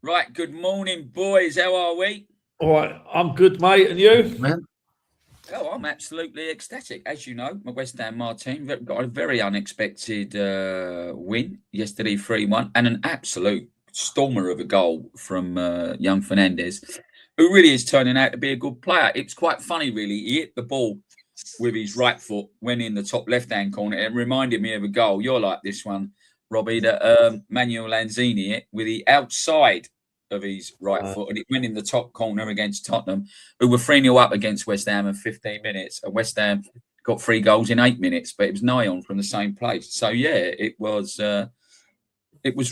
Right, good morning, boys. How are we? All right, I'm good, mate. And you? Man. Oh, I'm absolutely ecstatic. As you know, my West Ham, my team, got a very unexpected win yesterday, 3-1, and an absolute stormer of a goal from young Fernandez, who really is turning out to be a good player. It's quite funny, really. He hit the ball with his right foot, went in the top left-hand corner. It reminded me of a goal. You're like this one, Robbie, that Manuel Lanzini hit with the outside of his right foot, and it went in the top corner against Tottenham, who were 3-0 up against West Ham in 15 minutes. And West Ham got 3 goals in 8 minutes, but it was nigh on from the same place. So, yeah, it was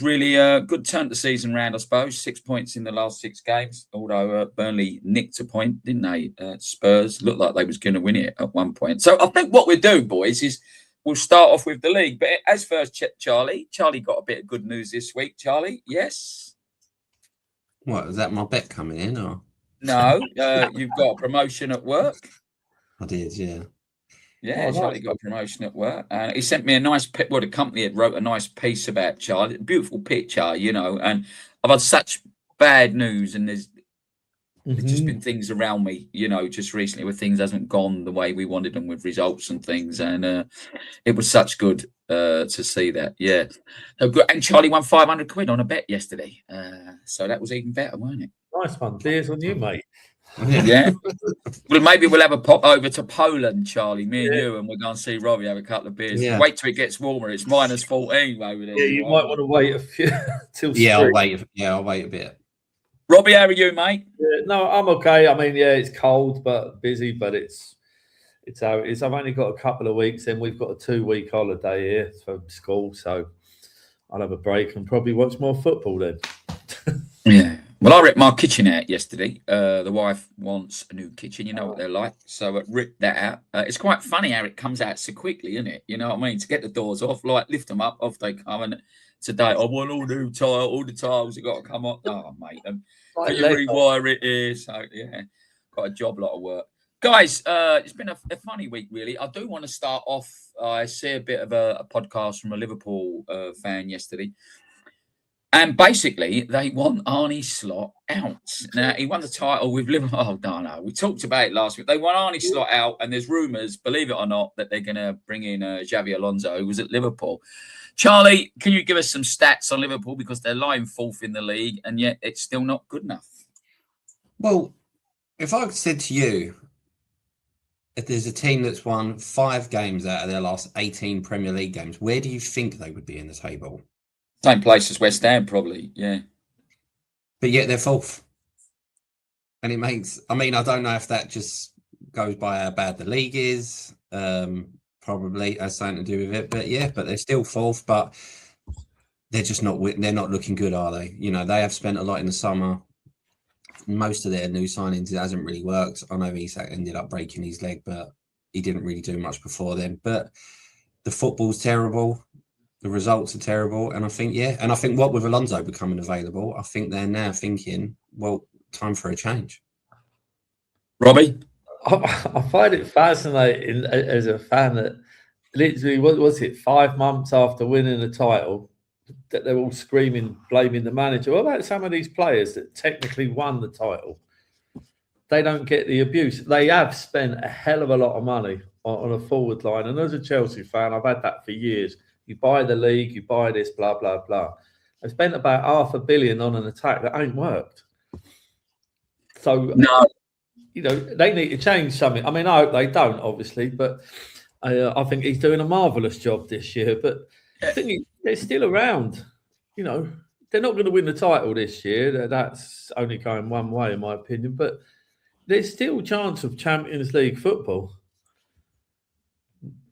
really a good turn to season round, I suppose. 6 points in the last 6 games, although Burnley nicked a point, didn't they? Spurs looked like they was going to win it at one point. So I think what we'll do, boys, is we'll start off with the league. But as first, Charlie. Charlie got a bit of good news this week. Charlie, yes? What, was that my bet coming in, or? No, you've got a promotion at work. I did, yeah. Yeah, Charlie got a promotion at work. He sent me a nice, the company had wrote a nice piece about Charlie. Beautiful picture, you know, and I've had such bad news, and there's just been things around me, you know, just recently where things hasn't gone the way we wanted them with results and things. And it was such good to see that. Yeah. So good. And Charlie won 500 quid on a bet yesterday. So that was even better, wasn't it? Nice one. Cheers on you, mate. Yeah. Well, maybe we'll have a pop over to Poland, Charlie, me and you, and we'll go and see Robbie, have a couple of beers. Yeah. Wait till it gets warmer. It's minus 14 over there. Yeah, you might want to wait a few till Yeah, spring. I'll wait a bit. Robbie, how are you, mate? Yeah, no, I'm okay. I mean, yeah, it's cold but busy, but it's how it is. I've only got a couple of weeks, and we've got a 2-week holiday here from school, so I'll have a break and probably watch more football then. Yeah. Well, I ripped my kitchen out yesterday. The wife wants a new kitchen. You know what they're like. So I ripped that out. It's quite funny how it comes out so quickly, isn't it? You know what I mean? To get the doors off, like lift them up, off they come. And today, I want all new tile, all the tiles have got to come off. Oh, mate. And can you rewire it here? So, yeah, got a job lot of work. Guys, it's been a funny week, really. I do want to start off. I see a bit of a podcast from a Liverpool fan yesterday. And basically, they want Arne Slot out. Now, he won the title with Liverpool. Oh, no. We talked about it last week. They want Arne Slot out, and there's rumours, believe it or not, that they're going to bring in Xabi Alonso, who was at Liverpool. Charlie, can you give us some stats on Liverpool? Because they're lying fourth in the league, and yet it's still not good enough. Well, if I said to you, if there's a team that's won 5 games out of their last 18 Premier League games, where do you think they would be in the table? Same place as West Ham, probably, yeah. But yet they're fourth. And it makes, I mean, I don't know if that just goes by how bad the league is. Probably has something to do with it. But yeah, but they're still fourth, but they're just not looking good, are they? You know, they have spent a lot in the summer. Most of their new signings, it hasn't really worked. I know Isak ended up breaking his leg, but he didn't really do much before then. But the football's terrible. The results are terrible. And I think what with Alonso becoming available, I think they're now thinking, well, time for a change. Robbie? I find it fascinating as a fan that literally, what was it, 5 months after winning the title, that they're all screaming, blaming the manager. What about some of these players that technically won the title? They don't get the abuse. They have spent a hell of a lot of money on a forward line. And as a Chelsea fan, I've had that for years. You buy the league, you buy this, blah, blah, blah. They spent about $500 million on an attack that ain't worked. So, no. You know, they need to change something. I mean, I hope they don't, obviously, but I think he's doing a marvellous job this year. But I think they're still around. You know, they're not going to win the title this year. That's only going one way, in my opinion. But there's still a chance of Champions League football.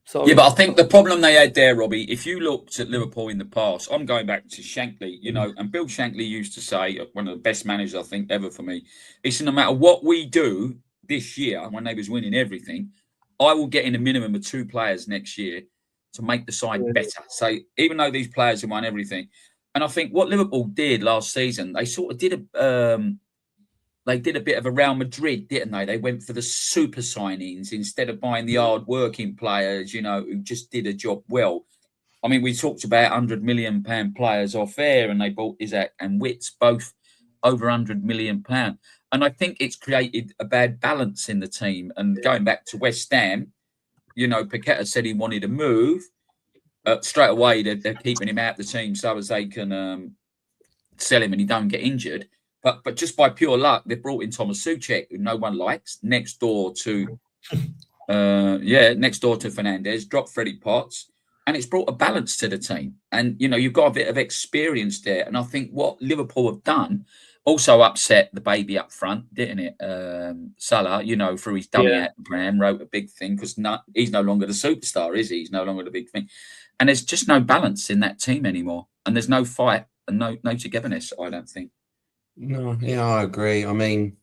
So, yeah, but I think the problem they had there, Robbie, if you looked at Liverpool in the past, I'm going back to Shankly, you know, and Bill Shankly used to say, one of the best managers, I think, ever for me, it's no matter what we do this year, when they was winning everything, I will get in a minimum of 2 players next year to make the side better. So even though these players have won everything, and I think what Liverpool did last season, they sort of did they did a bit of a Real Madrid, didn't they? They went for the super signings instead of buying the hard-working players, you know, who just did a job well. I mean, we talked about £100 million players off air, and they bought Isak and Wits, both over £100 million. And I think it's created a bad balance in the team. And going back to West Ham, you know, Paqueta said he wanted to move. Straight away, they're keeping him out of the team so as they can sell him and he don't get injured. But just by pure luck, they brought in Thomas Souček, who no one likes, next door to Fernandes, dropped Freddie Potts, and it's brought a balance to the team. And you know, you've got a bit of experience there. And I think what Liverpool have done also upset the baby up front, didn't it? Salah, you know, through his dummy at the pram, wrote a big thing because he's no longer the superstar, is he? He's no longer the big thing. And there's just no balance in that team anymore. And there's no fight and no togetherness, I don't think. No, yeah, I agree. I mean,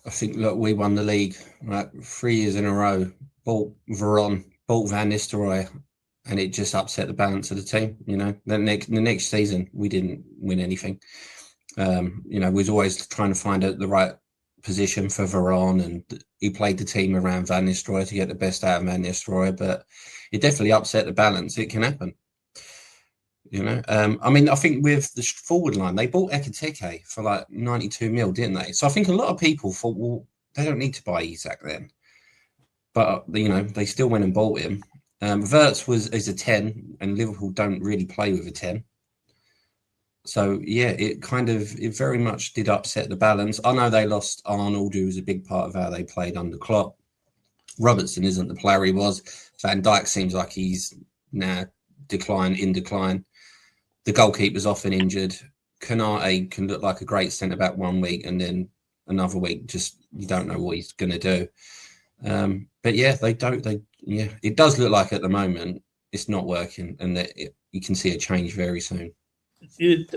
I think, look, we won the league like 3 years in a row, bought Veron, bought Van Nistelrooy, and it just upset the balance of the team. You know, the next season, we didn't win anything. You know, we was always trying to find the right position for Veron, and he played the team around Van Nistelrooy to get the best out of Van Nistelrooy, but it definitely upset the balance. It can happen. You know, I mean, I think with the forward line, they bought Ekitike for like 92 mil, didn't they? So I think a lot of people thought, well, they don't need to buy Isak then. But, you know, they still went and bought him. Wirtz is a 10, and Liverpool don't really play with a 10. So, yeah, it very much did upset the balance. I know they lost Arnold, who was a big part of how they played under Klopp. Robertson isn't the player he was. Van Dijk seems like he's now in decline. The goalkeeper's often injured. Konate can look like a great centre-back 1 week, and then another week, just you don't know what he's going to do. But yeah, it does look like at the moment it's not working, and that you can see a change very soon.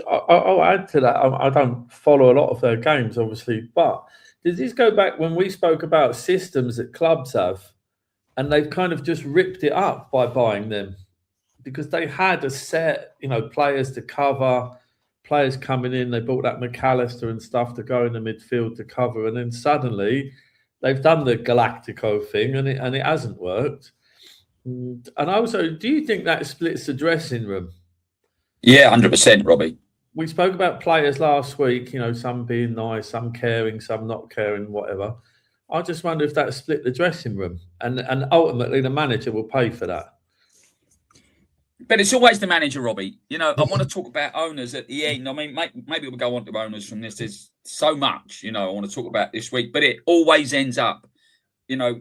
I'll add to that. I don't follow a lot of their games, obviously, but does this go back when we spoke about systems that clubs have, and they've kind of just ripped it up by buying them? Because they had a set, you know, players to cover, players coming in. They bought that McAllister and stuff to go in the midfield to cover, and then suddenly they've done the Galactico thing, and it hasn't worked. And also, do you think that splits the dressing room? Yeah, 100%, Robbie. We spoke about players last week. You know, some being nice, some caring, some not caring, whatever. I just wonder if that split the dressing room, and ultimately the manager will pay for that. But it's always the manager, Robbie. You know, I want to talk about owners at the end. I mean, maybe we'll go on to owners from this. There's so much, you know, I want to talk about this week. But it always ends up, you know,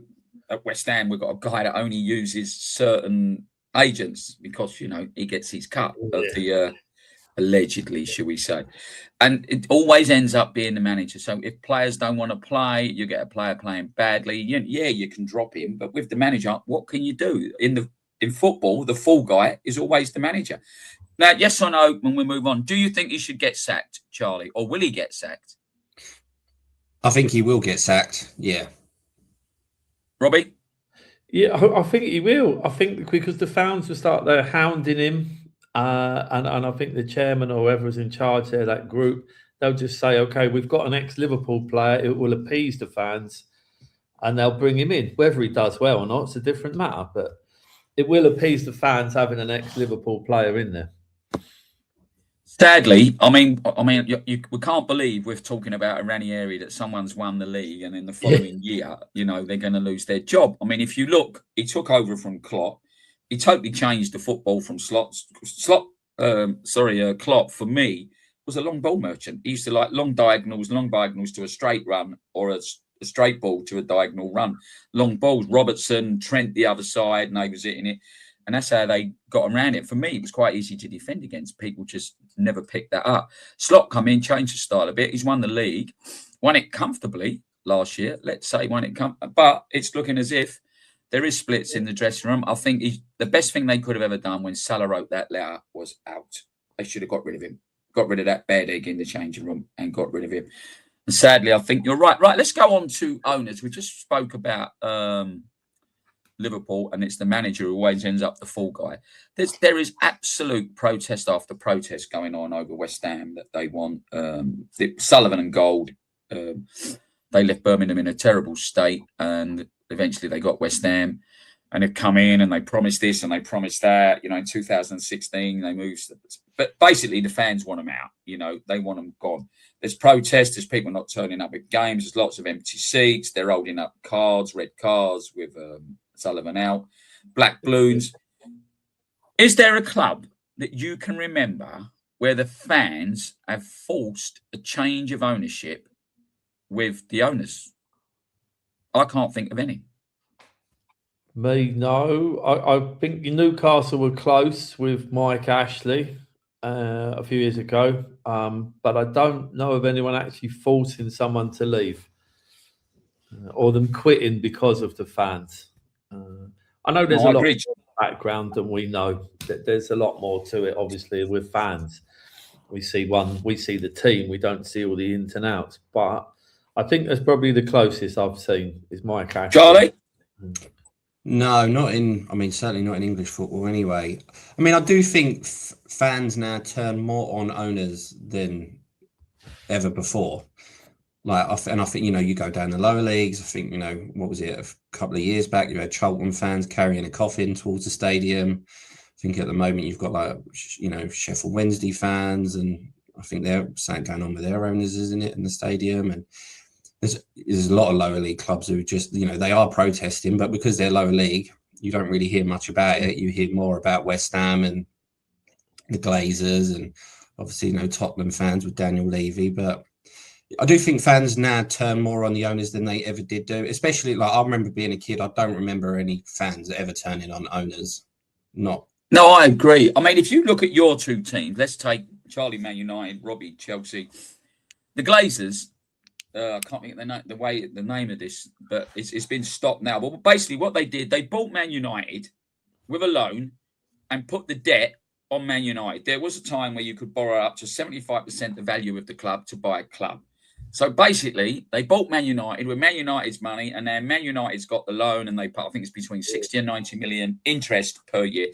at West Ham, we've got a guy that only uses certain agents because, you know, he gets his cut of the allegedly, shall we say. And it always ends up being the manager. So if players don't want to play, you get a player playing badly. You can drop him. But with the manager, what can you do? In football, the fall guy is always the manager. Now, yes or no, when we move on, do you think he should get sacked, Charlie, or will he get sacked? I think he will get sacked, yeah. Robbie? Yeah, I think he will. I think because the fans will start there hounding him, and I think the chairman or whoever's in charge there, that group, they'll just say, okay, we've got an ex-Liverpool player, it will appease the fans, and they'll bring him in. Whether he does well or not, it's a different matter, but it will appease the fans having an ex-Liverpool player in there. Sadly, I mean, we can't believe we're talking about Ranieri that someone's won the league, and in the following year, you know, they're going to lose their job. I mean, if you look, he took over from Klopp. He totally changed the football from Klopp for me was a long ball merchant. He used to like long diagonals to a straight run, or a straight ball to a diagonal run. Long balls, Robertson, Trent the other side, and they was hitting it. And that's how they got around it. For me, it was quite easy to defend against. People just never picked that up. Slot come in, changed the style a bit. He's won the league, won it comfortably last year. Let's say but it's looking as if there is splits in the dressing room. I think the best thing they could have ever done when Salah wrote that letter was out. They should have got rid of him, got rid of that bad egg in the changing room and got rid of him. And sadly, I think you're right. Right, let's go on to owners. We just spoke about Liverpool, and it's the manager who always ends up the fall guy. There is absolute protest after protest going on over West Ham that they want Sullivan and Gold. They left Birmingham in a terrible state, and eventually they got West Ham. and they come in and they promise this and they promise that. You know, in 2016 they moved, but basically the fans want them out. You know, they want them gone. There's protests. There's people not turning up at games. There's lots of empty seats. They're holding up cards, red cards with Sullivan out, black balloons. Is there a club that you can remember where the fans have forced a change of ownership with the owners? I can't think of any. Me, no. I think Newcastle were close with Mike Ashley a few years ago, but I don't know of anyone actually forcing someone to leave or them quitting because of the fans. I know there's a lot of background than we know. There's a lot more to it, obviously, with fans. We see the team, we don't see all the ins and outs, but I think that's probably the closest I've seen is Mike Ashley. Charlie? No, not in. I mean, certainly not in English football. Anyway, I mean, I do think fans now turn more on owners than ever before. Like, I think, you know, you go down the lower leagues. I think, you know, what was it, a couple of years back, you had Charlton fans carrying a coffin towards the stadium. I think at the moment you've got, like, you know, Sheffield Wednesday fans, and I think they're something going on with their owners, isn't it, in the stadium? And there's a lot of lower league clubs who just, you know, they are protesting, but because they're lower league, you don't really hear much about it. You hear more about West Ham and the Glazers, and obviously, you know, Tottenham fans with Daniel Levy. But I do think fans now turn more on the owners than they ever did do. Especially, like, I remember being a kid, I don't remember any fans ever turning on owners. No, I agree. I mean, if you look at your two teams, let's take Charlie, Man United, Robbie, Chelsea, the Glazers. I can't think of the name of this, but it's been stopped now. But basically, what they did, they bought Man United with a loan and put the debt on Man United. There was a time where you could borrow up to 75% the value of the club to buy a club. So basically, they bought Man United with Man United's money, and then Man United's got the loan, and they put, I think it's between 60 and 90 million interest per year.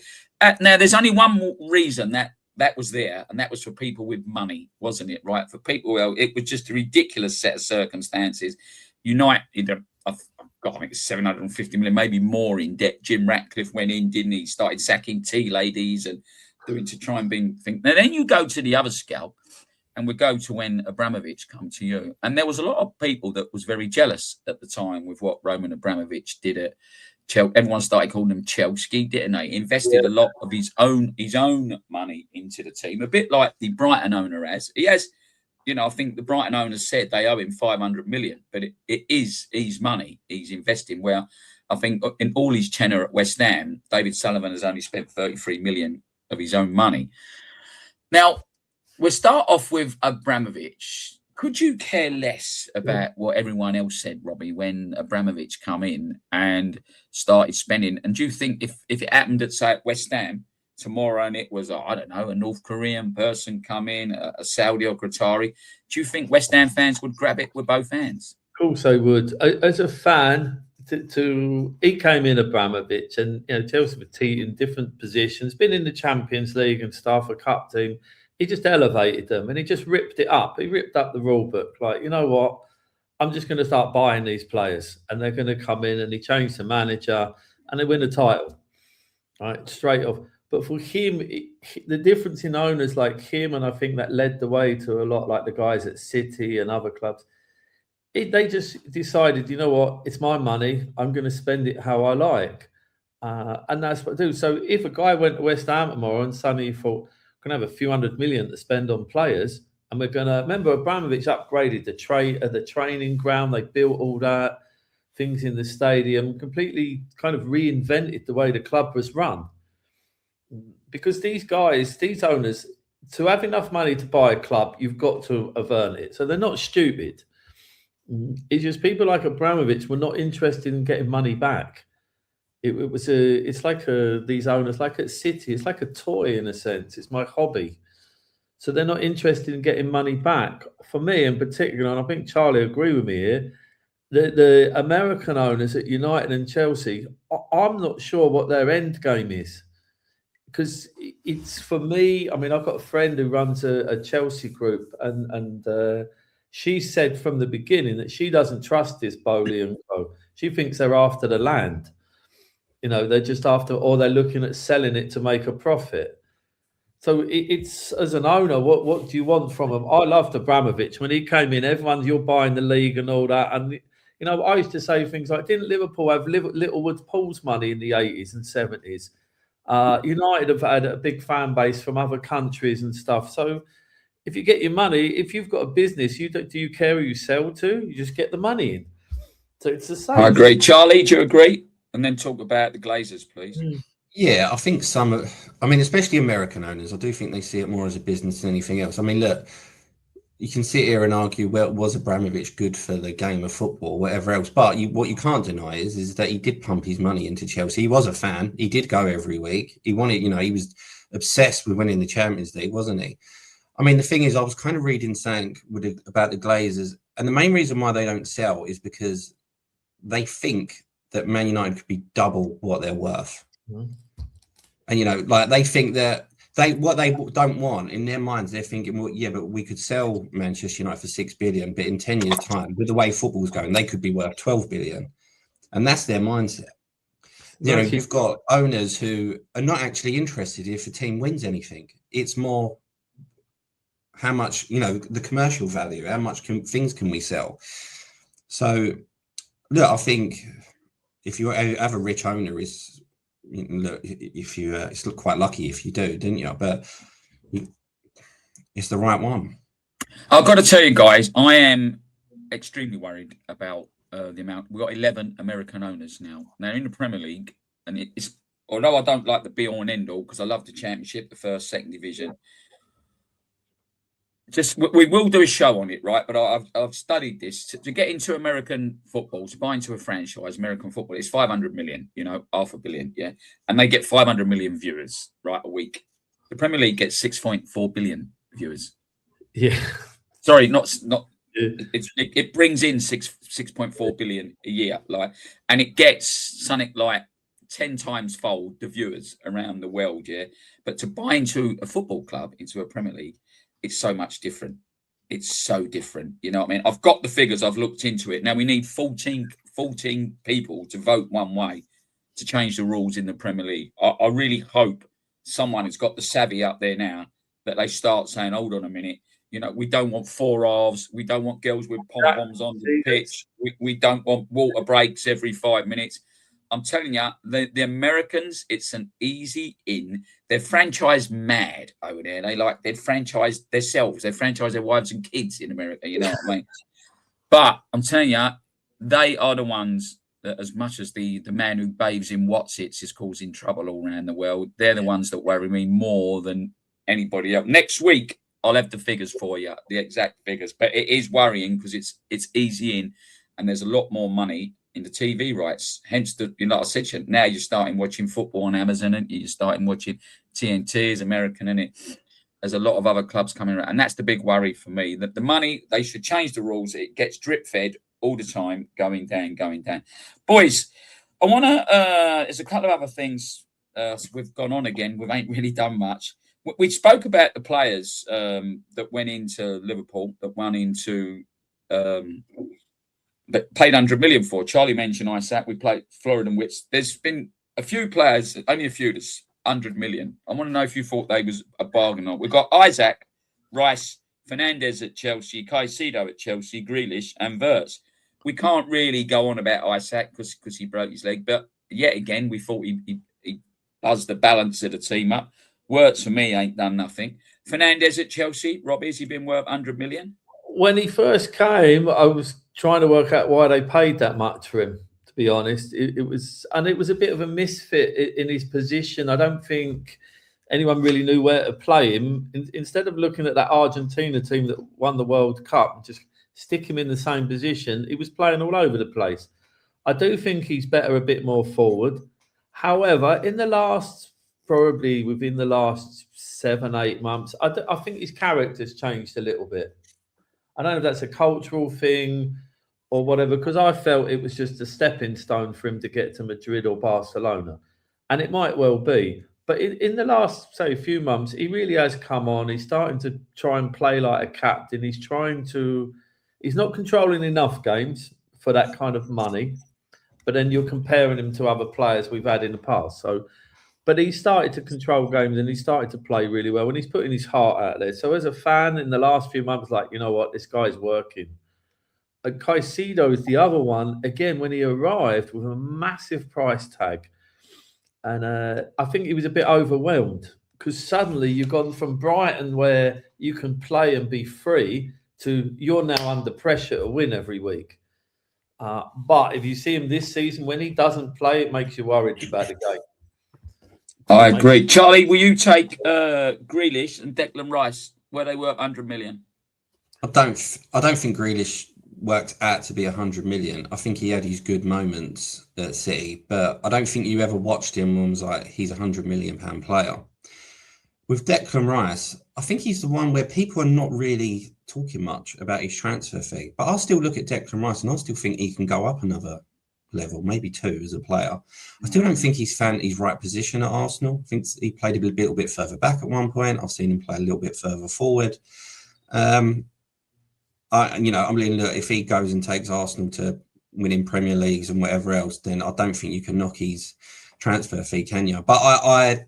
Now, there's only one reason that was there, and that was for people with money, wasn't it? Right? For people, well, it was just a ridiculous set of circumstances. United, I think it's 750 million, maybe more in debt. Jim Ratcliffe went in, didn't he? Started sacking tea ladies and doing to try and think. Now, then you go to the other scale, and we go to when Abramovich come to you. And there was a lot of people that was very jealous at the time with what Roman Abramovich did at Chelsea. Everyone started calling him Chelsea, didn't they? He invested a lot of his own money into the team, a bit like the Brighton owner has. He has, you know, I think the Brighton owner said they owe him 500 million, but it is his money he's investing. Where I think in all his tenure at West Ham, David Sullivan has only spent 33 million of his own money. Now, we'll start off with Abramovich. Could you care less about what everyone else said, Robbie, when Abramovich come in and started spending? And do you think if it happened at, say, at West Ham tomorrow, and it was, I don't know, a North Korean person come in, a Saudi or Qatari, do you think West Ham fans would grab it with both hands? Of course they would. As a fan, he came in, Abramovich, and, you know, Chelsea were in different positions, been in the Champions League and stuff, a cup team. He just elevated them and he just ripped it up. He ripped up the rule book. Like, you know what? I'm just going to start buying these players and they're going to come in, and he changed the manager and they win a title, right? Straight off. But for him, the difference in owners like him, and I think that led the way to a lot like the guys at City and other clubs, they just decided, you know what? It's my money. I'm going to spend it how I like. And that's what I do. So if a guy went to West Ham tomorrow and suddenly thought, going to have a few hundred million to spend on players, and we're going to remember Abramovich upgraded the training ground. They built all that things in the stadium, completely kind of reinvented the way the club was run. Because these owners, to have enough money to buy a club, you've got to have earned it. So they're not stupid. It's just people like Abramovich were not interested in getting money back. It's like these owners, like at City, it's like a toy in a sense. It's my hobby. So they're not interested in getting money back. For me in particular, and I think Charlie agree with me here, the American owners at United and Chelsea, I'm not sure what their end game is. Because it's, for me, I mean, I've got a friend who runs a Chelsea group, and she said from the beginning that she doesn't trust this Bowley and co. She thinks they're after the land. They're just after, or they're looking at selling it to make a profit. So it's, as an owner, what do you want from them? I loved Abramovich when he came in. You're buying the league and all that, and I used to say things like, didn't Liverpool have Littlewood Paul's money in the 80s and 70s? United have had a big fan base from other countries and stuff. So if you get your money, if you've got a business, do you care who you sell to? You just get the money in. So it's the same. I agree. Charlie, do you agree? And then talk about the Glazers, please. Yeah, I think especially American owners, I do think they see it more as a business than anything else. I mean, look, you can sit here and argue, well, was Abramovich good for the game of football, whatever else? But what you can't deny is that he did pump his money into Chelsea. He was a fan. He did go every week. He wanted, he was obsessed with winning the Champions League, wasn't he? I mean, the thing is, I was kind of reading something about the Glazers, and the main reason why they don't sell is because they think that Man United could be double what they're worth. Mm-hmm. And, they think that what they don't want in their minds, they're thinking, well, yeah, but we could sell Manchester United for 6 billion, but in 10 years' time, with the way football's going, they could be worth 12 billion. And that's their mindset. You've got owners who are not actually interested if a team wins anything. It's more how much, the commercial value, how much things can we sell? So, look, I think if you have a rich owner, look, if you it's quite lucky if you do, didn't you? But it's the right one. I've got to tell you guys, I am extremely worried about the amount. We've got 11 American owners now in the Premier League, and it's, although I don't like the be all and end all because I love the Championship, the first, second division. We will do a show on it, right? But I've studied this to get into American football, to buy into a franchise, American football. It's 500 million, $500 million, yeah, and they get 500 million viewers, right, a week. The Premier League gets 6.4 billion viewers. Yeah, sorry, not. Yeah. It brings in 6.4 billion a year, and it gets something like 10 times fold the viewers around the world, yeah. But to buy into a football club, into a Premier League, it's so much different. It's so different. You know what I mean? I've got the figures. I've looked into it. Now we need 14 people to vote one way to change the rules in the Premier League. I really hope someone has got the savvy up there now that they start saying, hold on a minute. We don't want four halves. We don't want girls with pom-poms on the pitch. We don't want water breaks every 5 minutes. I'm telling you, the Americans, it's an easy in. They're franchise mad over there. They'd franchise themselves. They franchise their wives and kids in America. You know what I mean? But I'm telling you, they are the ones that, as much as the man who bathes in Watsits is causing trouble all around the world, they're the ones that worry me more than anybody else. Next week, I'll have the figures for you, the exact figures. But it is worrying because it's easy in, and there's a lot more money in the TV rights. Hence, like I said, now you're starting watching football on Amazon, and you're starting watching TNT is American, and there's a lot of other clubs coming around, and that's the big worry for me. That the money, they should change the rules. It gets drip fed all the time, going down. Boys, I want to. There's a couple of other things we've gone on again. We ain't really done much. We spoke about the players that went into Liverpool, that went into. That paid 100 million for. Charlie mentioned Isaac. We played Florida and Wits. There's been a few players, only a few, that's 100 million. I want to know if you thought they was a bargain or not. We've got Isaac, Rice, Fernandez at Chelsea, Caicedo at Chelsea, Grealish, and Wirtz. We can't really go on about Isaac because he broke his leg, but yet again, we thought he buzzed the balance of the team up. Wirtz, for me, ain't done nothing. Fernandez at Chelsea, Robbie, has he been worth 100 million? When he first came, I was trying to work out why they paid that much for him, to be honest. It was a bit of a misfit in his position. I don't think anyone really knew where to play him. Instead of looking at that Argentina team that won the World Cup and just stick him in the same position, he was playing all over the place. I do think he's better a bit more forward. However, probably within the last 7-8 months, I think his character's changed a little bit. I don't know if that's a cultural thing or whatever, because I felt it was just a stepping stone for him to get to Madrid or Barcelona. And it might well be. But in the last, say, few months, he really has come on. He's starting to try and play like a captain. He's not controlling enough games for that kind of money. but then you're comparing him to other players we've had in the past. So, but he started to control games and he started to play really well, and he's putting his heart out there. So as a fan in the last few months, like, you know what, this guy's working. And Caicedo is the other one, again, when he arrived with a massive price tag. And I think he was a bit overwhelmed because suddenly you've gone from Brighton, where you can play and be free, to you're now under pressure to win every week. But if you see him this season, when he doesn't play, it makes you worried about the game. I agree. Charlie, will you take Grealish and Declan Rice where they were 100 million? I don't think Grealish worked out to be 100 million. I think he had his good moments at City, but I don't think you ever watched him and was like, he's a £100 million player. With Declan Rice, I think he's the one where people are not really talking much about his transfer fee, but I'll still look at Declan Rice and I still think he can go up another level, maybe 2 as a player. I still don't think he's found his right position at Arsenal. I think he played a little bit further back at one point. I've seen him play a little bit further forward. I'm really look, if he goes and takes Arsenal to winning Premier Leagues and whatever else, then I don't think you can knock his transfer fee, can you? But I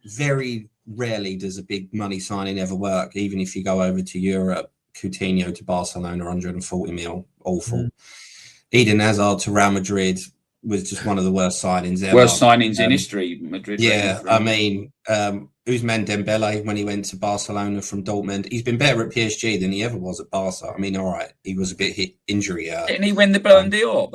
very rarely does a big money signing ever work. Even if you go over to Europe, Coutinho to Barcelona, 140 mil, awful. Eden Hazard to Real Madrid was just one of the worst signings ever. Worst signings in history, Madrid. Yeah, I mean, Ousmane Dembele, when he went to Barcelona from Dortmund, he's been better at PSG than he ever was at Barca. I mean, all right, he was a bit hit injury. Didn't he win the Ballon d'Or?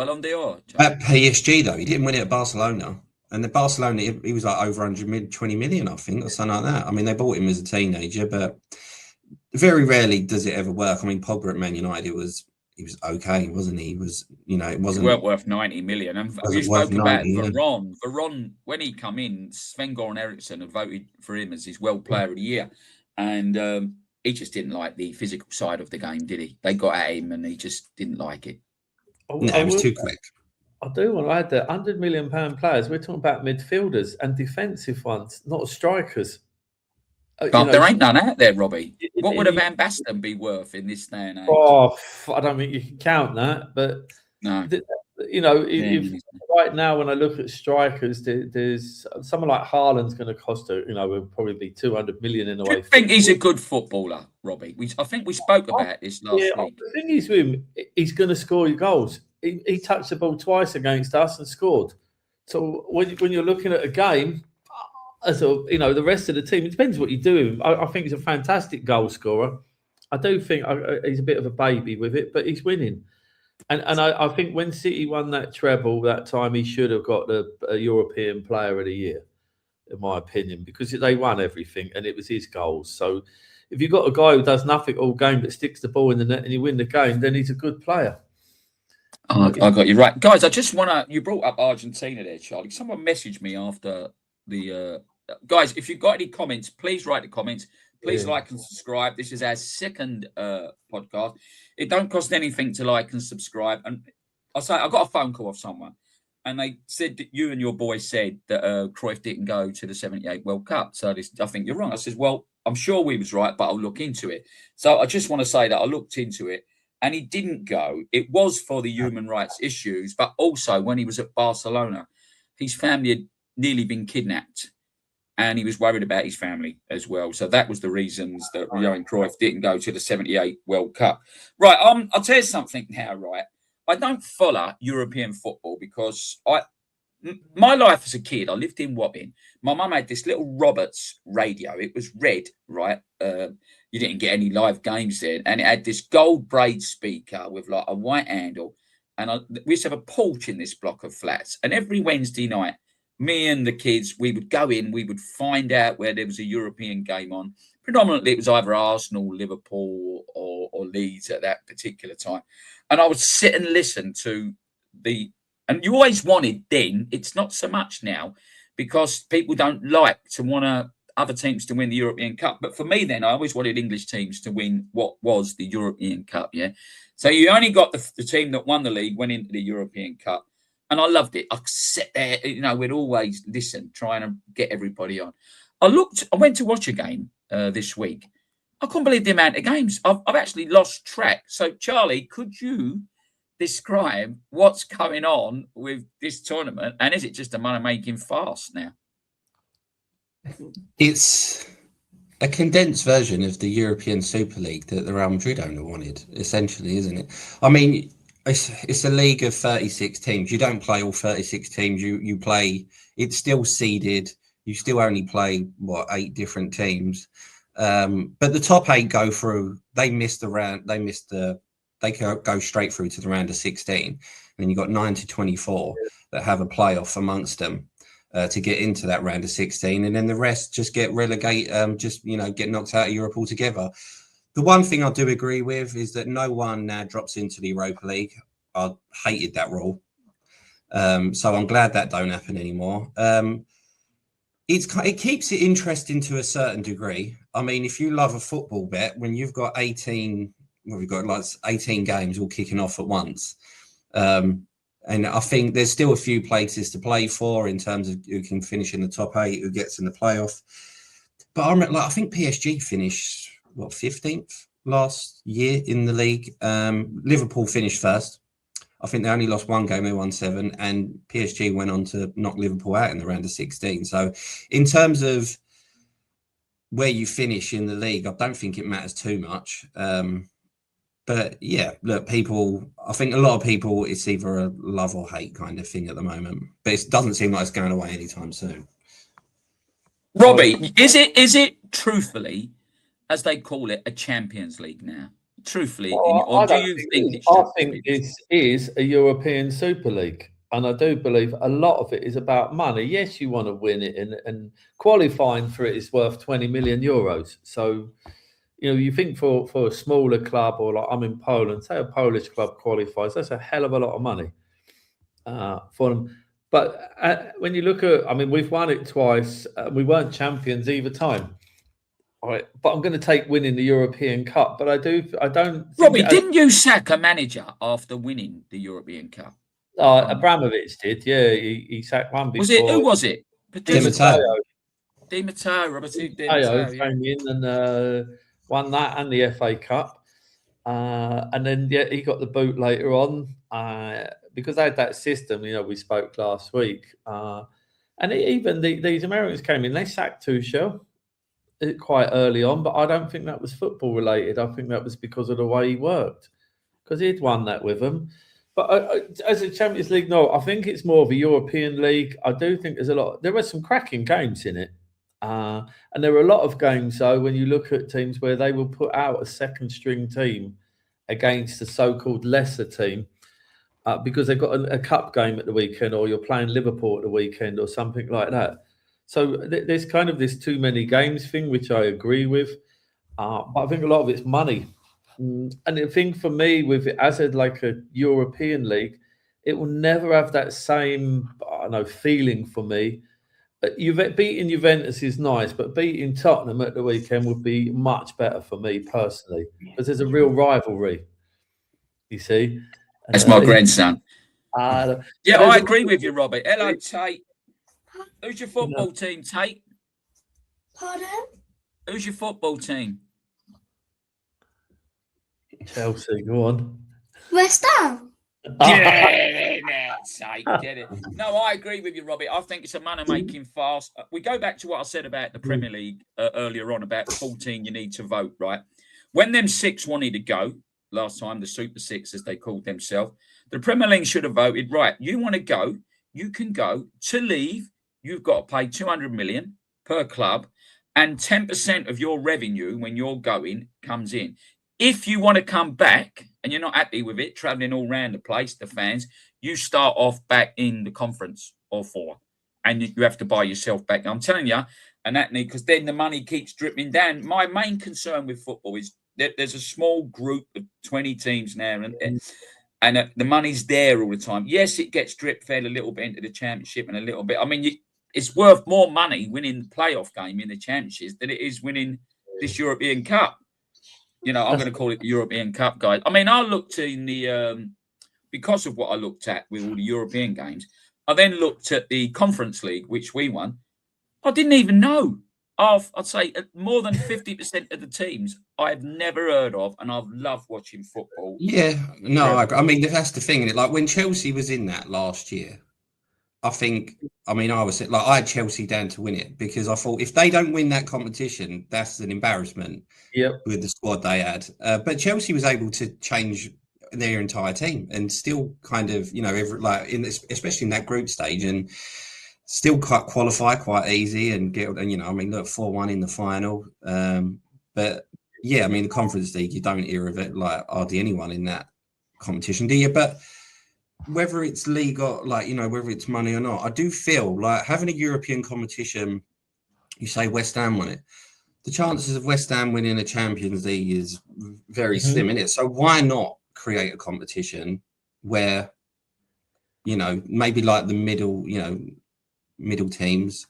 At PSG, though, he didn't win it at Barcelona. And the Barcelona, he was like over 120 million, I think, or something like that. I mean, they bought him as a teenager, but very rarely does it ever work. I mean, Pogba at Man United, he was okay, wasn't he? He was, it wasn't. He weren't worth 90 million. And you spoke about Veron. Veron, when he come in, Sven-Goran Eriksson had voted for him as his World Player of the Year. And he just didn't like the physical side of the game, did he? They got at him and he just didn't like it. No, it was too quick. I do want to add that £100 million players, we're talking about midfielders and defensive ones, not strikers. There ain't none out there, Robbie. What would a Van Basten be worth in this day and age? Oh, I don't think you can count that. But, no. If right now when I look at strikers, there's someone like Haaland's going to cost, will probably be 200 million in a way. Do you think he's a good footballer, Robbie? I think we spoke about this last week. The thing is with him, he's going to score your goals. He touched the ball twice against us and scored. So when you're looking at a game, the rest of the team, it depends what you do with him. I think he's a fantastic goal scorer. I do think he's a bit of a baby with it, but he's winning. And I think when City won that treble that time, he should have got the European Player of the Year, in my opinion, because they won everything and it was his goals. So if you've got a guy who does nothing all game but sticks the ball in the net and you win the game, then he's a good player. Oh, I got you right. Guys, I just want to... You brought up Argentina there, Charlie. Someone messaged me after the... guys, if you've got any comments, please write the comments. Please like and subscribe. This is our second podcast. It don't cost anything to like and subscribe. And I got a phone call off someone, and they said that you and your boy said that Cruyff didn't go to the '78 World Cup. So I think you're wrong. I said, well, I'm sure we was right, but I'll look into it. So I just want to say that I looked into it, and he didn't go. It was for the human rights issues, but also when he was at Barcelona, his family had nearly been kidnapped. And he was worried about his family as well. So that was the reasons that Johan Cruyff didn't go to the '78 World Cup. Right, I'll tell you something now, right? I don't follow European football because my life as a kid, I lived in Wapping. My mum had this little Roberts radio. It was red, right? You didn't get any live games there. And it had this gold braid speaker with like a white handle. And we used to have a porch in this block of flats. And every Wednesday night, me and the kids, we would go in, we would find out where there was a European game on. Predominantly, it was either Arsenal, Liverpool, or Leeds at that particular time. And I would sit and listen to and you always wanted then, it's not so much now, because people don't like to want other teams to win the European Cup. But for me then, I always wanted English teams to win what was the European Cup, yeah? So you only got the team that won the league, went into the European Cup. And I loved it. I sat there, we'd always listen, trying to get everybody on. I went to watch a game this week. I couldn't believe the amount of games. I've actually lost track. So, Charlie, could you describe what's going on with this tournament, and is it just a money-making farce now? It's a condensed version of the European Super League that the Real Madrid owner wanted, essentially, isn't it? I mean, it's a league of 36 teams. You don't play all 36 teams. You play. It's still seeded. You still only play 8 different teams. But the top 8 go through. They miss the round. They go straight through to the round of 16. And then you've got 9 to 24 that have a playoff amongst them to get into that round of 16. And then the rest just get relegated, get knocked out of Europe altogether. The one thing I do agree with is that no one now drops into the Europa League. I hated that rule. So I'm glad that don't happen anymore. It keeps it interesting to a certain degree. I mean, if you love a football bet, when you've got 18 games all kicking off at once. And I think there's still a few places to play for in terms of who can finish in the top 8, who gets in the playoff. But I think PSG finished 15th last year in the league. Liverpool finished first. I think they only lost 1 game, they won 7, and PSG went on to knock Liverpool out in the round of 16. So in terms of where you finish in the league, I don't think it matters too much. But yeah, look, I think a lot of people, it's either a love or hate kind of thing at the moment. But it doesn't seem like it's going away anytime soon. Robbie, is it truthfully, as they call it, a Champions League now? Truthfully, or do you think it should I think it is a European Super League. And I do believe a lot of it is about money. Yes, you want to win it, and qualifying for it is worth 20 million euros. So, you think for a smaller club, or like I'm in Poland, say a Polish club qualifies, that's a hell of a lot of money for them. But when you look at, we've won it twice. We weren't champions either time. All right, but I'm going to take winning the European Cup. But I don't. Robbie, didn't you sack a manager after winning the European Cup? Abramovich did. Yeah, he sacked one before. Who was it? Di Matteo. Di Matteo, Robert Di Matteo came in and won that and the FA Cup. And then he got the boot later on because they had that system. We spoke last week, and even these Americans came in. They sacked Tuchel quite early on, but I don't think that was football related. I think that was because of the way he worked, because he'd won that with them. But as a Champions League, no, I think it's more of a European league. I do think there were some cracking games in it. And there were a lot of games, though, when you look at teams where they will put out a second string team against a so-called lesser team because they've got a cup game at the weekend, or you're playing Liverpool at the weekend or something like that. So there's kind of this too many games thing, which I agree with. But I think a lot of it's money. And the thing for me with it, as a European league, it will never have that same feeling for me. Beating Juventus is nice, but beating Tottenham at the weekend would be much better for me personally, because there's a real rivalry. You see, that's my grandson. I agree with you, Robbie. Hello, Tate. Who's your football team, Tate? Pardon? Who's your football team? Chelsea. Go on. West Ham. Get it. No, I agree with you, Robbie. I think it's a money-making farce. We go back to what I said about the Premier League earlier on, about 14 you need to vote, right? When them 6 wanted to go last time, the Super 6, as they called themselves, the Premier League should have voted, right, you want to go, you can go. To leave, you've got to pay 200 million per club, and 10% of your revenue when you're going comes in. If you want to come back and you're not happy with it, traveling all around the place, the fans, you start off back in the conference or 4, and you have to buy yourself back. I'm telling you, and that because then the money keeps dripping down. My main concern with football is that there's a small group of 20 teams now, and the money's there all the time. Yes, it gets drip fed a little bit into the championship and a little bit. It's worth more money winning the playoff game in the championships than it is winning this European Cup. I'm going to call it the European Cup, guys. I looked in the because of what I looked at with all the European games. I then looked at the Conference League, which we won. I didn't even know. I'd say more than 50% of the teams I've never heard of, and I've loved watching football. Yeah, no, I mean that's the thing. Like when Chelsea was in that last year, I think. I mean, I was like, I had Chelsea down to win it because I thought if they don't win that competition, that's an embarrassment. Yep. With the squad they had, but Chelsea was able to change their entire team and still kind of, you know, especially in that group stage, and still qualify quite easy and get, and you know, I mean, look, 4-1 in the final. But yeah, I mean, the Conference League, you don't hear of it like hardly anyone in that competition, do you? But whether it's league or like, you know, whether it's money or not, I do feel like having a European competition. You say West Ham won it. The chances of West Ham winning a Champions League is very slim, isn't it? So why not create a competition where, you know, maybe like the middle teams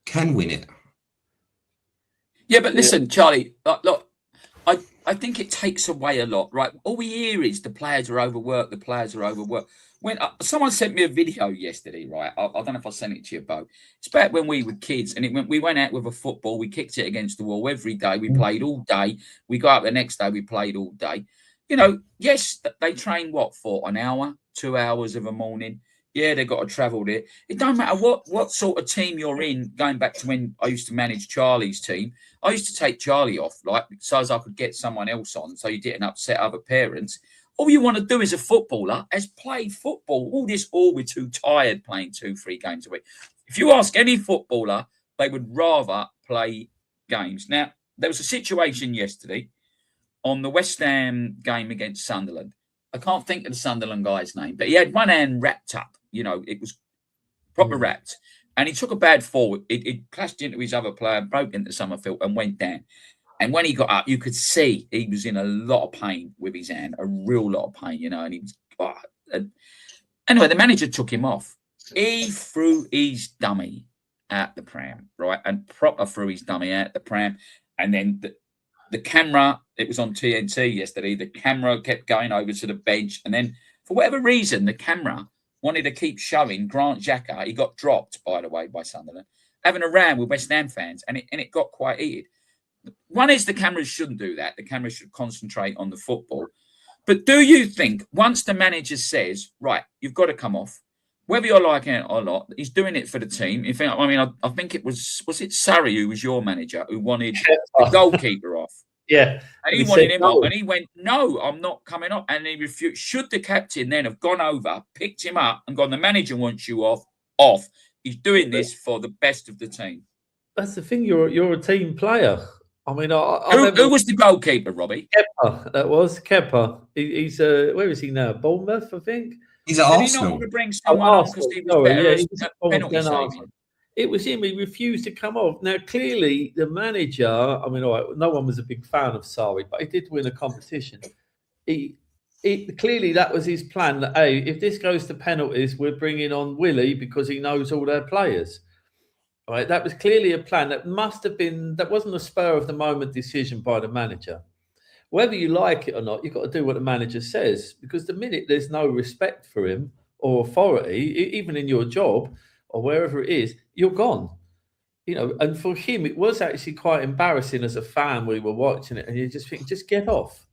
can win it? Yeah, but listen, Charlie, look, I think it takes away a lot, right? All we hear is the players are overworked, the players are overworked. When someone sent me a video yesterday, right? I don't know if I sent it to you, Bo. It's back when we were kids, and we went out with a football. We kicked it against the wall every day. We played all day. We got up the next day. We played all day. You know, yes, they train for an hour, 2 hours of a morning. Yeah, they got to travel there. It don't matter what sort of team you're in. Going back to when I used to manage Charlie's team, I used to take Charlie off, like, so as I could get someone else on, so you didn't upset other parents. All you want to do as a footballer is play football. We're too tired playing 2-3 games a week. If you ask any footballer, they would rather play games. Now, there was a situation yesterday on the West Ham game against Sunderland. I can't think of the Sunderland guy's name, but he had one hand wrapped up. You know, it was proper wrapped. And he took a bad fall. It clashed into his other player, broke into Summerfield and went down. And when he got up, you could see he was in a lot of pain with his hand, a real lot of pain, you know. And he was, anyway, the manager took him off. He threw his dummy at the pram, right? And proper threw his dummy at the pram. And then the camera, it was on TNT yesterday, the camera kept going over to the bench. And then for whatever reason, the camera wanted to keep showing Grant Xhaka. He got dropped, by the way, by Sunderland, having a round with West Ham fans. And it got quite heated. One is the cameras shouldn't do that. The cameras should concentrate on the football. But do you think once the manager says, right, you've got to come off, whether you're liking it or not, he's doing it for the team. In fact, I mean, I think it was it Sarri who was your manager who wanted the goalkeeper off? Yeah. And he wanted him off. And he went, no, I'm not coming off. And he refused. Should the captain then have gone over, picked him up and gone, the manager wants you off. He's doing this for the best of the team. That's the thing. You're a team player. I mean, who was the goalkeeper, Robbie? Kepa, that was Kepa. He's where is he now? Bournemouth, I think. He's at Did Arsenal. he not want to bring someone on because he was better penalty saving? It was him. He refused to come off. Now, clearly, the manager. I mean, all right, no one was a big fan of Sarri, but he did win a competition. Clearly that was his plan. That hey, if this goes to penalties, we're bringing on Willie because he knows all their players. Right, that was clearly a plan. That must have been. That wasn't a spur of the moment decision by the manager. Whether you like it or not, you've got to do what the manager says, because the minute there's no respect for him or authority, even in your job or wherever it is, you're gone. You know, and for him, it was actually quite embarrassing as a fan. We were watching it, and you just think, just get off.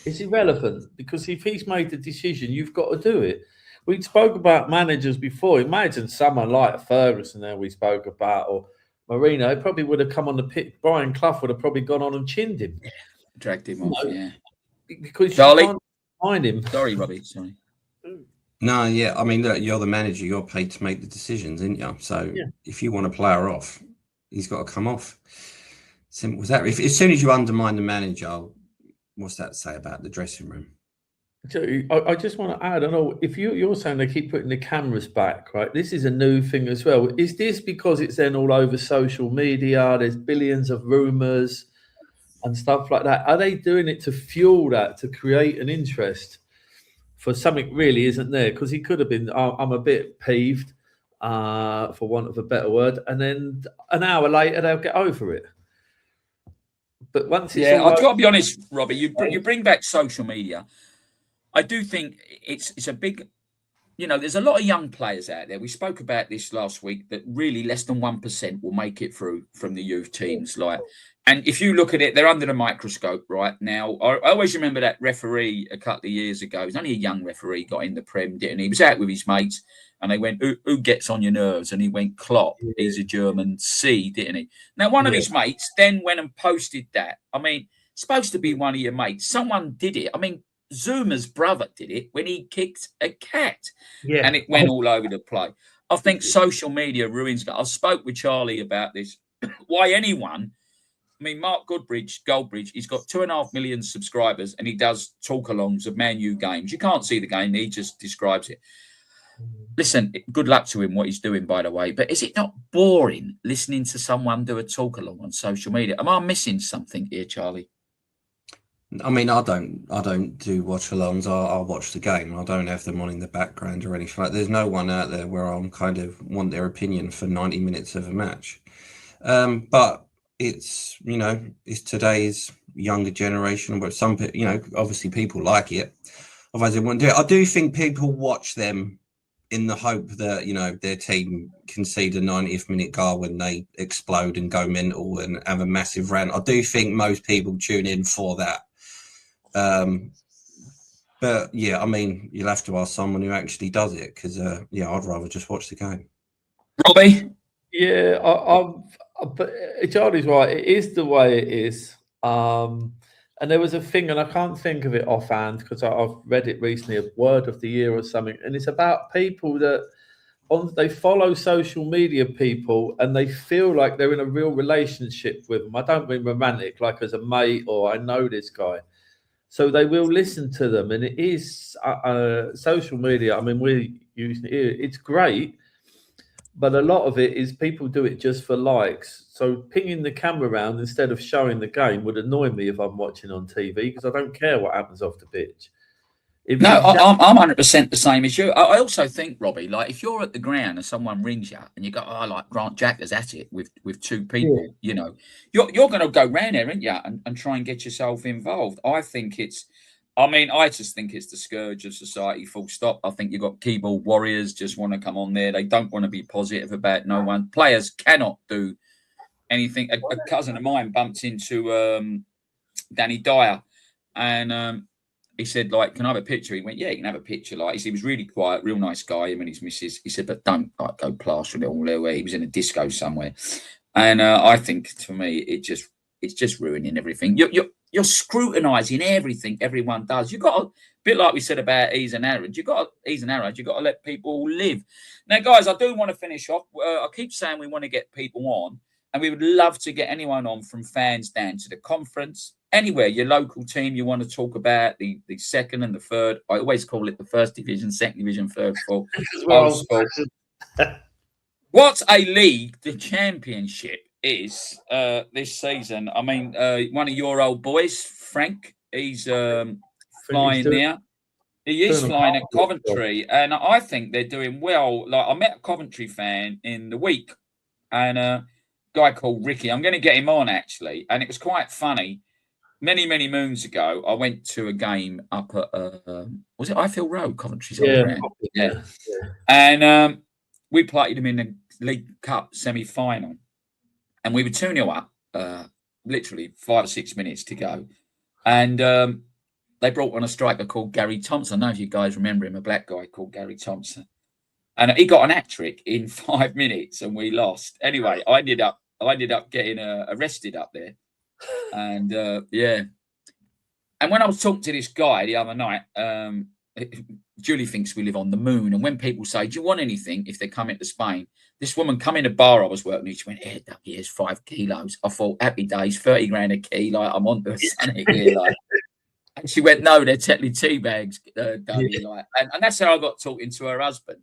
It's irrelevant, because if he's made the decision, you've got to do it. We spoke about managers before. Imagine someone like Ferguson that we spoke about, or Mourinho. He probably would have come on the pitch. Brian Clough would have probably gone on and chinned him. Dragged him off, yeah. Because Charlie? you can't find him. Sorry, Robbie. Sorry. No, yeah. I mean, look, you're the manager. You're paid to make the decisions, aren't you? So if you want a player off, he's got to come off. Simple as that. As soon as you undermine the manager, what's that say about the dressing room? So I just want to add, I know if you're saying they keep putting the cameras back, right? This is a new thing as well. Is this because it's then all over social media? There's billions of rumours and stuff like that. Are they doing it to fuel that, to create an interest for something really isn't there? Because he could have been, I'm a bit peeved, for want of a better word, and then an hour later they'll get over it. But once it's I've got to be honest, Robbie, you bring back social media. I do think it's a big you know, there's a lot of young players out there. We spoke about this last week that really less than 1% will make it through from the youth teams. Like, and if you look at it, they're under the microscope right now. I always remember that referee a couple of years ago. He was only a young referee, got in the Prem, didn't he? He was out with his mates, and they went, who gets on your nerves? And he went, Klopp. He's a German C, didn't he? Now, one of his mates then went and posted that. I mean, supposed to be one of your mates. Someone did it. I mean, Zuma's brother did it when he kicked a cat, and it went all over the place. I think social media ruins that. I spoke with Charlie about this. Why anyone? I mean, Mark Goldbridge, he's got 2.5 million subscribers, and he does talk-alongs of Man U games. You can't see the game; he just describes it. Listen, good luck to him, what he's doing, by the way. But is it not boring listening to someone do a talk-along on social media? Am I missing something here, Charlie? I mean, I don't do watch-alongs. I'll watch the game. I don't have them on in the background or anything like. There's no one out there where I'm kind of want their opinion for 90 minutes of a match. But it's, you know, it's today's younger generation, but some, you know, obviously people like it. Otherwise they wouldn't do it. I do think people watch them in the hope that, you know, their team concede a 90th minute goal when they explode and go mental and have a massive rant. I do think most people tune in for that. But yeah, I mean, you'll have to ask someone who actually does it, because yeah, I'd rather just watch the game. Robbie? Yeah, but Charlie's right. It is the way it is. And there was a thing, and I can't think of it offhand because I've read it recently, a word of the year or something, and it's about people that they follow social media people and they feel like they're in a real relationship with them. I don't mean romantic, like as a mate or I know this guy. So they will listen to them, and it is social media. I mean, we're using it. It's great. But a lot of it is people do it just for likes. So pinging the camera around instead of showing the game would annoy me if I'm watching on TV, because I don't care what happens off the pitch. I'm 100% the same as you. I also think, Robbie, like if you're at the ground and someone rings you and you go, oh, like Grant Jackers at it with two people, you know, you're going to go round there, aren't you, and try and get yourself involved. I just think it's the scourge of society, full stop. I think you've got keyboard warriors just want to come on there. They don't want to be positive about no one. Players cannot do anything. A cousin of mine bumped into Danny Dyer, and he said, like, can I have a picture? He went, yeah, you can have a picture. Like, he was really quiet, real nice guy, him and his missus. He said, but don't like go plastering it all there. He was in a disco somewhere. And I think, for me, it's just ruining everything. You're scrutinising everything everyone does. You've got a bit like we said about Ease and Arad. You've got to let people live. Now, guys, I do want to finish off. I keep saying we want to get people on, and we would love to get anyone on from fans down to the conference. Anywhere, your local team you want to talk about, the second and the third. I always call it the first division, second division, third, fourth. What a league the Championship is this season. I mean, one of your old boys, Frank, he's flying now. He is flying at Coventry, and I think they're doing well. Like, I met a Coventry fan in the week, and a guy called Ricky. I'm going to get him on, actually, and it was quite funny. Many, many moons ago, I went to a game up at was it Ifield Road, Coventry's old ground? Yeah. And we played them in the League Cup semi-final, and we were 2-0 up, literally 5 or 6 minutes to go, and they brought on a striker called Gary Thompson. I don't know if you guys remember him, a black guy called Gary Thompson, and he got an hat-trick in 5 minutes, and we lost. Anyway, I ended up getting arrested up there. And yeah, and when I was talking to this guy the other night, Julie thinks we live on the moon. And when people say, "Do you want anything?" if they come into Spain, this woman come in a bar I was working with. She went, "Hey, here's 5 kilos." I thought, happy days, 30 grand a kilo. Like, I'm on to something here, like. And she went, "No, they're technically tea bags, dummy." Like, and that's how I got talking to her husband.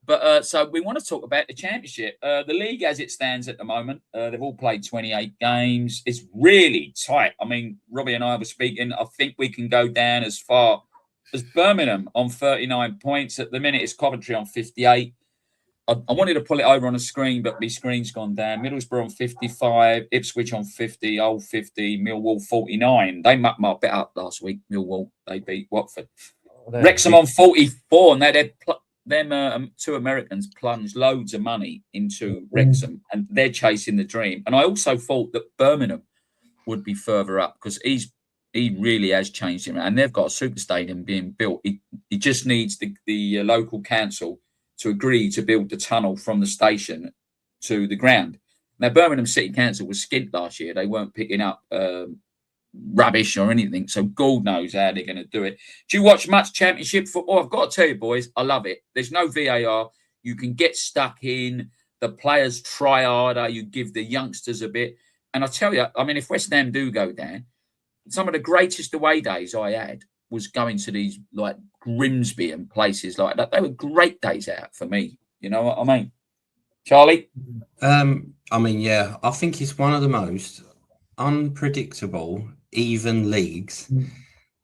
But so we want to talk about the Championship. The league as it stands at the moment, they've all played 28 games. It's really tight. I mean, Robbie and I were speaking. I think we can go down as far as Birmingham on 39 points. At the minute, it's Coventry on 58. I wanted to pull it over on a screen, but my screen's gone down. Middlesbrough on 55, Ipswich on 50, Hull 50, Millwall 49. They mucked my bit up last week, Millwall. They beat Watford. Wrexham on 44, and they're them two Americans plunged loads of money into Wrexham, and they're chasing the dream. And I also thought that Birmingham would be further up because he really has changed him, and they've got a super stadium being built. He just needs the local council to agree to build the tunnel from the station to the ground. Now, Birmingham City Council was skint last year; they weren't picking up rubbish or anything. So God knows how they're going to do it. Do you watch much Championship football? I've got to tell you, boys, I love it. There's no VAR. You can get stuck in. The players try harder. You give the youngsters a bit. And I tell you, I mean, if West Ham do go down, some of the greatest away days I had was going to these like Grimsby and places like that. They were great days out for me. You know what I mean? Charlie? I mean, yeah, I think it's one of the most unpredictable, even leagues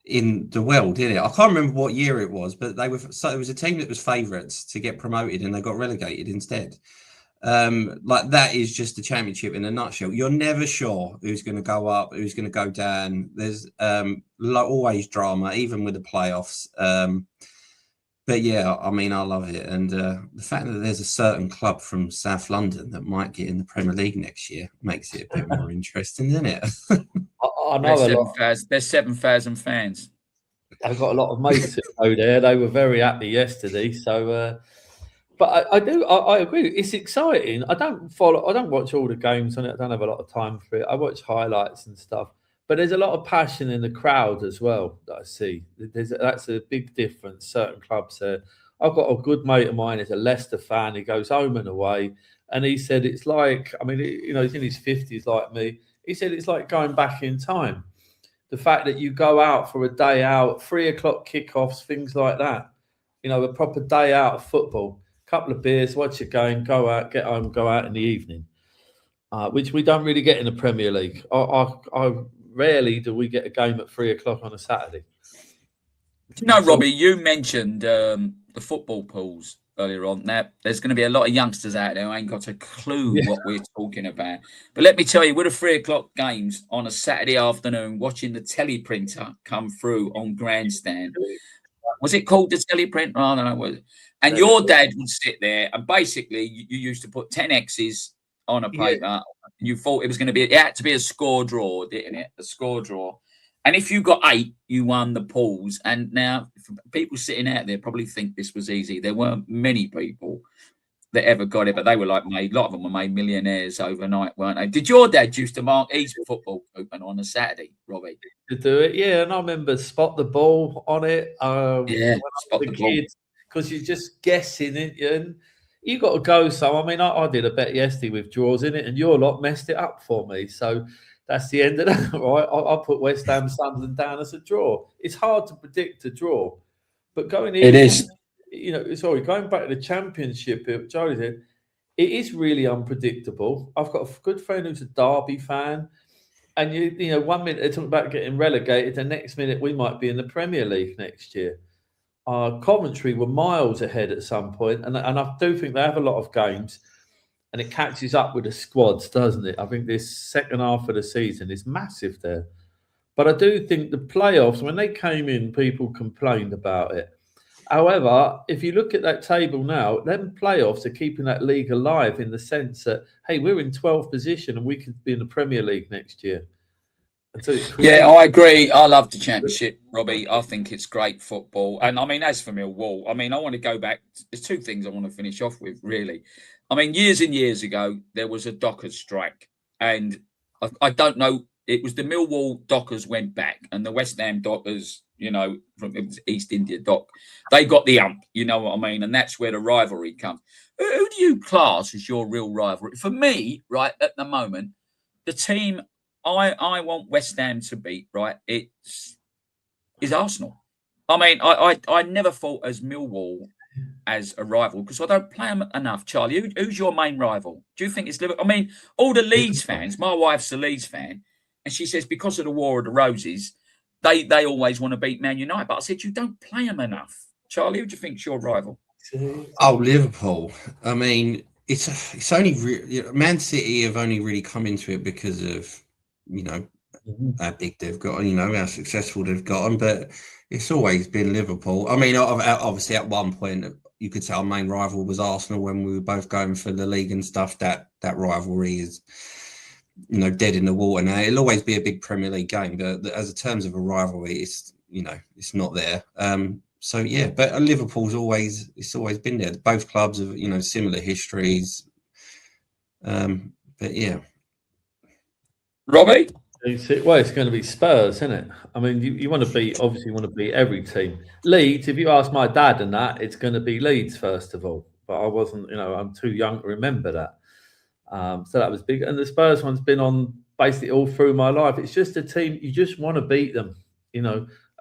in the world, isn't it? I can't remember what year it was, but it was a team that was favourites to get promoted and they got relegated instead. Like that is just the Championship in a nutshell. You're never sure who's going to go up, who's going to go down. There's always drama, even with the playoffs. But yeah, I mean, I love it. And the fact that there's a certain club from South London that might get in the Premier League next year makes it a bit more interesting, doesn't it? I know there's 7,000 fans. I've got a lot of mates who go there. They were very happy yesterday. So, but I agree. It's exciting. I don't watch all the games on it. I don't have a lot of time for it. I watch highlights and stuff. But there's a lot of passion in the crowd as well that I see. That's a big difference. Certain clubs there. I've got a good mate of mine. Is a Leicester fan. He goes home and away, and he said it's like. I mean, you know, he's in his 50s like me. He said it's like going back in time. The fact that you go out for a day out, 3 o'clock kickoffs, things like that. You know, a proper day out of football. Couple of beers, watch a game, go out, get home, go out in the evening, which we don't really get in the Premier League. I rarely do we get a game at 3 o'clock on a Saturday. No, Robbie, you mentioned the football pools earlier on. Now, there's going to be a lot of youngsters out there who ain't got a clue what we're talking about. But let me tell you, with the 3 o'clock games on a Saturday afternoon, watching the teleprinter come through on grandstand. Was it called the teleprinter? I don't know. And your dad would sit there and basically you used to put 10 X's on a paper. Yeah. You thought it was going to be, it had to be a score draw, didn't it? A score draw. And if you got 8, you won the pools. And now people sitting out there probably think this was easy. There weren't many people that ever got it, but they were like made, a lot of them were made millionaires overnight, weren't they? Did your dad used to mark each football open on a Saturday, Robbie? To do it, yeah. And I remember spot the ball on it. Yeah, spot the ball. Because you're just guessing it, and you got to go. So, I mean, I did a bet yesterday with draws in it, and your lot messed it up for me. So that's the end of that, right? I put West Ham Sunderland down as a draw. It's hard to predict a draw, but going in, it is. You know, sorry, going back to the Championship, Charlie said, it is really unpredictable. I've got a good friend who's a Derby fan, and you know, 1 minute they're talking about getting relegated, the next minute we might be in the Premier League next year. Coventry were miles ahead at some point, and I do think they have a lot of games, and it catches up with the squads, doesn't it? I think this second half of the season is massive there. But I do think the playoffs, when they came in, people complained about it. However, if you look at that table now, then playoffs are keeping that league alive in the sense that, hey, we're in 12th position and we could be in the Premier League next year. Yeah, I agree. I love the Championship, Robbie. I think it's great football. And I mean, as for Millwall, I mean, I want to go back. There's 2 things I want to finish off with, really. I mean, years and years ago, there was a Dockers strike. And I don't know, it was the Millwall Dockers went back and the West Ham Dockers, you know, from East India Dock, they got the ump, you know what I mean? And that's where the rivalry comes. Who do you class as your real rivalry? For me, right, at the moment, the team I want West Ham to beat, right, is Arsenal. I mean, I never thought as Millwall as a rival because I don't play them enough. Charlie, who's your main rival? Do you think it's Liverpool? I mean, all the Leeds fans, my wife's a Leeds fan, and she says because of the War of the Roses, they always want to beat Man United. But I said, you don't play them enough. Charlie, who do you think's your rival? Oh, Liverpool. I mean, it's only Man City have only really come into it because of, you know, how big they've got, you know, how successful they've gotten. But it's always been Liverpool. I mean, obviously at one point, you could say our main rival was Arsenal when we were both going for the league and stuff. That rivalry is, dead in the water now. It'll always be a big Premier League game, but as a terms of a rivalry, it's not there. So yeah, but Liverpool's always been there. Both clubs have similar histories. But yeah, Robbie? Well, it's going to be Spurs, isn't it? I mean, you want to beat every team. Leeds, if you ask my dad and that, it's going to be Leeds first of all. But I wasn't, I'm too young to remember that. So that was big. And the Spurs one's been on basically all through my life. It's just a team, you just want to beat them,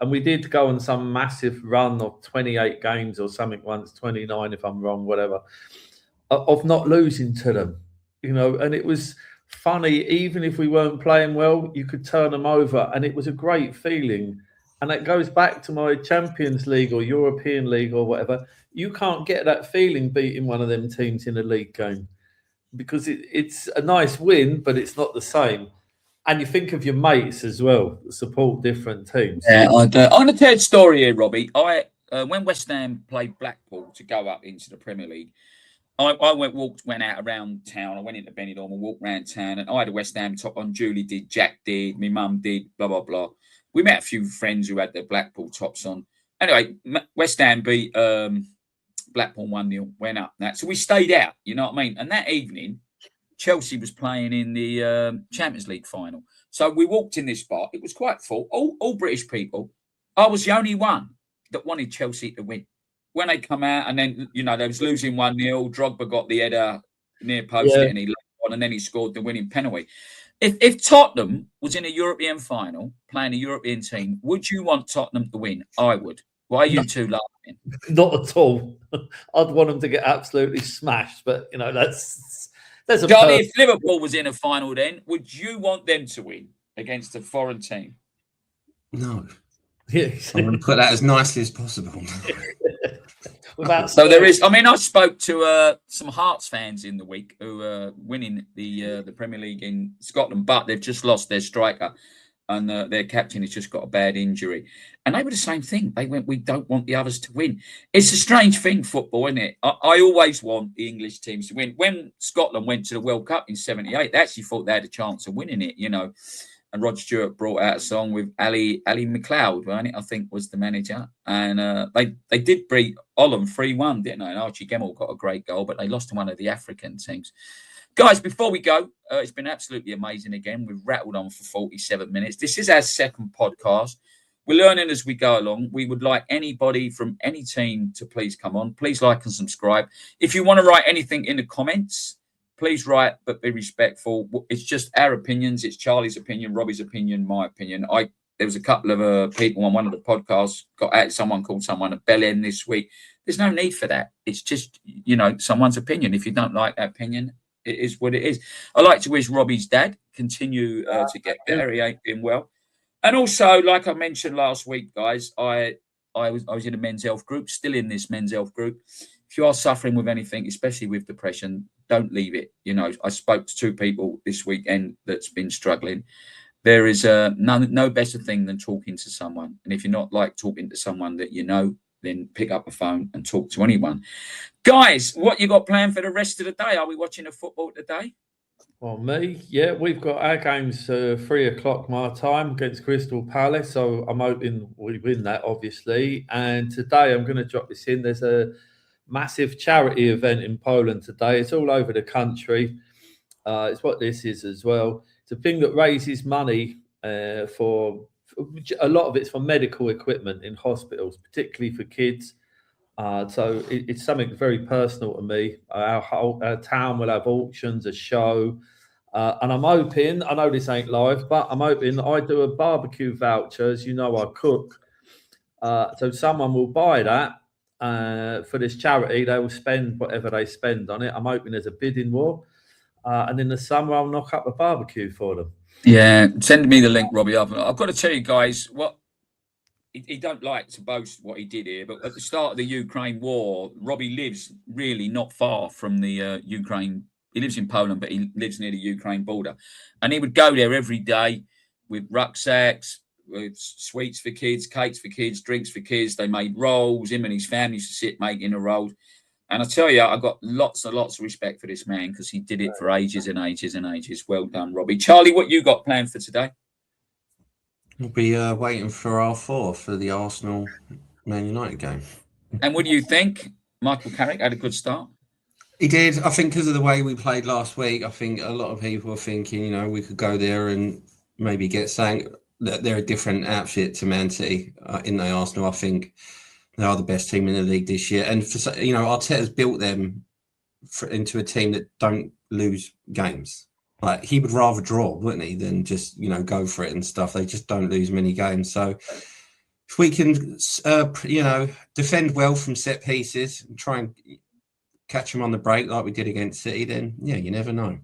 And we did go on some massive run of 28 games or something once, 29 if I'm wrong, whatever, of not losing to them, and it was funny. Even if we weren't playing well, you could turn them over, and it was a great feeling. And it goes back to my Champions League or European League or whatever. You can't get that feeling beating one of them teams in a league game, because it's a nice win, but it's not the same. And you think of your mates as well, support different teams. Yeah, I'm going to tell a story here, Robbie. When West Ham played Blackpool to go up into the Premier League, I went out around town. I went into Benidorm and walked around town, and I had a West Ham top on. Julie did, Jack did, my mum did, blah, blah, blah. We met a few friends who had their Blackpool tops on. Anyway, West Ham beat Blackpool 1-0, went up. So we stayed out, you know what I mean? And that evening, Chelsea was playing in the Champions League final. So we walked in this bar. It was quite full, all British people. I was the only one that wanted Chelsea to win. When they come out, and then, they was losing 1-0. Drogba got the header near post it, and he left on, and then he scored the winning penalty. If Tottenham was in a European final, playing a European team, would you want Tottenham to win? I would. Why are you two laughing? Not at all. I'd want them to get absolutely smashed, but, that's a Johnny, if Liverpool was in a final then, would you want them to win against a foreign team? No. Yeah. I want to put that as nicely as possible. So there is. I mean, I spoke to some Hearts fans in the week who are winning the Premier League in Scotland, but they've just lost their striker, and their captain has just got a bad injury. And they were the same thing. They went, "We don't want the others to win." It's a strange thing, football, isn't it? I always want the English teams to win. When Scotland went to the World Cup in '78, they actually thought they had a chance of winning it, And Rod Stewart brought out a song with Ali McLeod, right? I think was the manager. And they did beat Holland 3-1, didn't they? And Archie Gemmell got a great goal, but they lost to one of the African teams. Guys, before we go, it's been absolutely amazing again. We've rattled on for 47 minutes. This is our second podcast. We're learning as we go along. We would like anybody from any team to please come on. Please like and subscribe. If you want to write anything in the comments, please write, but be respectful. It's just our opinions. It's Charlie's opinion, Robbie's opinion, my opinion. There was a couple of people on one of the podcasts got at someone called someone a bellend this week. There's no need for that. It's just, someone's opinion. If you don't like that opinion, it is what it is. I'd like to wish Robbie's dad continue to get better. He ain't been well. And also, like I mentioned last week, guys, I was in a men's health group, still in this men's health group. If you are suffering with anything, especially with depression, don't leave it. I spoke to 2 people this weekend that's been struggling. There is no better thing than talking to someone. And if you're not like talking to someone that then pick up a phone and talk to anyone. Guys, what you got planned for the rest of the day? Are we watching the football today? Well, me, yeah, we've got our games 3:00 my time against Crystal Palace, so I'm hoping we win that, obviously. And today I'm going to drop this in. There's a massive charity event in Poland today. It's all over the country. It's what this is as well. It's a thing that raises money for a lot of it's for medical equipment in hospitals, particularly for kids. So it's something very personal to me. Our town will have auctions, a show, and I'm hoping, I know this ain't live, but I'm hoping I do a barbecue voucher. As you know, I cook. So someone will buy that for this charity. They will spend whatever they spend on it. I'm hoping there's a bidding war. And in the summer, I'll knock up a barbecue for them. Yeah, send me the link, Robbie. I've got to tell you guys what he don't like to boast what he did here, but at the start of the Ukraine war, Robbie lives really not far from the Ukraine. He lives in Poland, but he lives near the Ukraine border, and he would go there every day with rucksacks, with sweets for kids, cakes for kids, drinks for kids. They made rolls. Him and his family used to sit making the rolls. And I tell you, I got lots and lots of respect for this man because he did it for ages and ages and ages. Well done, Robbie. Charlie, what you got planned for today? We'll be waiting for our 4 for the Arsenal Man United game. And what do you think? Michael Carrick had a good start. He did. I think because of the way we played last week, I think a lot of people are thinking, we could go there and maybe get saying that they're a different outfit to Man City in the Arsenal. I think they are the best team in the league this year. And, Arteta's built them into a team that don't lose games. Like, he would rather draw, wouldn't he, than just, go for it and stuff. They just don't lose many games. So if we can, defend well from set pieces and try and catch them on the break like we did against City, then, yeah, you never know.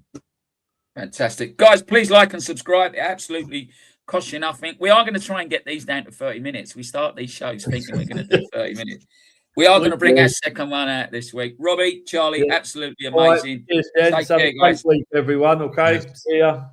Fantastic. Guys, please like and subscribe. It absolutely costs you nothing. We are going to try and get these down to 30 minutes. We start these shows thinking we're going to do 30 minutes. We are going to bring our second one out this week. Robbie, Charlie, absolutely amazing. Cheers, Jen. Have a great week, everyone. Okay, see ya.